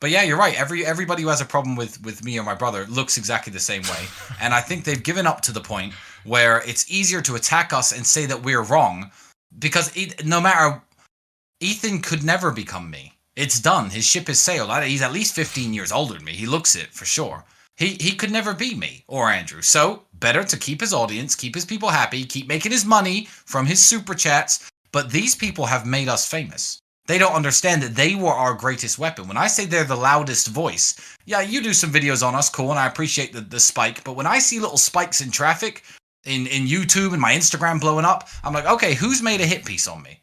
But yeah, you're right. Everybody who has a problem with me or my brother looks exactly the same way. And I think they've given up to the point where it's easier to attack us and say that we're wrong because no matter, Ethan could never become me. It's done. His ship has sailed. He's at least 15 years older than me. He looks it for sure. He could never be me or Andrew. So better to keep his audience, keep his people happy, keep making his money from his super chats. But these people have made us famous. They don't understand that they were our greatest weapon. When I say they're the loudest voice, yeah, you do some videos on us, cool, and I appreciate the spike. But when I see little spikes in traffic in YouTube and my Instagram blowing up, I'm like, okay, who's made a hit piece on me?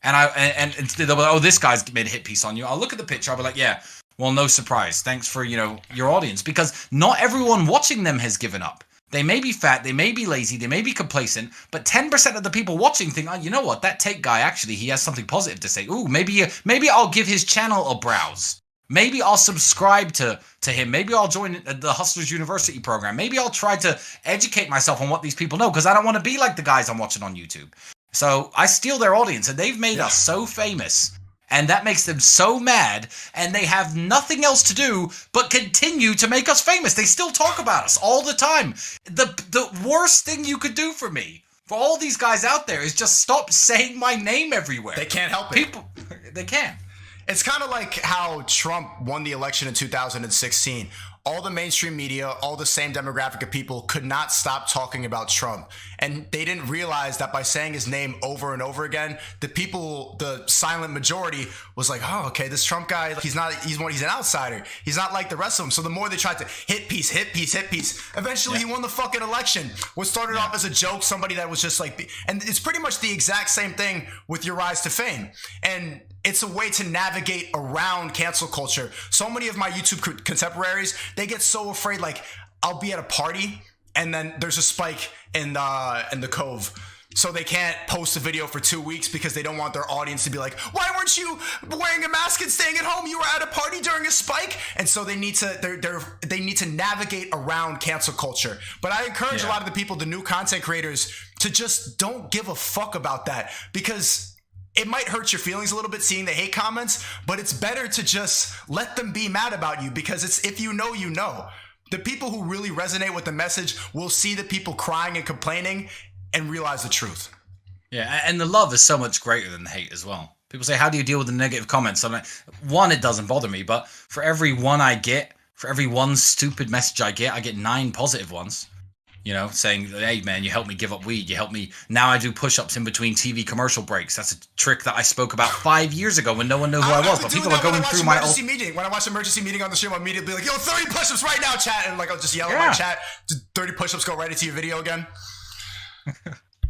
And they'll be like, oh, this guy's made a hit piece on you. I'll look at the picture. I'll be like, yeah, well, no surprise. Thanks for, your audience. Because not everyone watching them has given up. They may be fat, they may be lazy, they may be complacent, but 10% of the people watching think, oh, you know what, that Tate guy, actually, he has something positive to say. Ooh, maybe I'll give his channel a browse. Maybe I'll subscribe to him. Maybe I'll join the Hustlers University program. Maybe I'll try to educate myself on what these people know, because I don't want to be like the guys I'm watching on YouTube. So I steal their audience, and they've made us so famous. And that makes them so mad, and they have nothing else to do but continue to make us famous. They still talk about us all the time. The worst thing you could do for me, for all these guys out there, is just stop saying my name everywhere. They can't help it. They can't. It's kind of like how Trump won the election in 2016. All the mainstream media, all the same demographic of people could not stop talking about Trump. And they didn't realize that by saying his name over and over again, the silent majority was like, oh, okay, this Trump guy, he's an outsider. He's not like the rest of them. So the more they tried to hit piece, eventually he won the fucking election. What started off as a joke, somebody that was just like, and it's pretty much the exact same thing with your rise to fame. And it's a way to navigate around cancel culture. So many of my YouTube contemporaries, they get so afraid, like I'll be at a party and then there's a spike in the Cove. So they can't post a video for 2 weeks because they don't want their audience to be like, why weren't you wearing a mask and staying at home? You were at a party during a spike. And so they need to navigate around cancel culture. But I encourage a lot of the people, the new content creators, to just don't give a fuck about that, because it might hurt your feelings a little bit seeing the hate comments, but it's better to just let them be mad about you, because it's, if you know, you know. The people who really resonate with the message will see the people crying and complaining and realize the truth. Yeah, and the love is so much greater than the hate as well. People say, how do you deal with the negative comments? I'm like, one, it doesn't bother me, but for every one I get, for every one stupid message I get 9 positive ones. Saying, hey, man, you helped me give up weed. You helped me. Now I do push-ups in between TV commercial breaks. That's a trick that I spoke about 5 years ago when no one knew who I was. But people are going through my old meeting. When I watch emergency meeting on the stream, I'll immediately be like, yo, 30 push-ups right now, chat. And I'll just yell at my chat. 30 push-ups go right into your video again.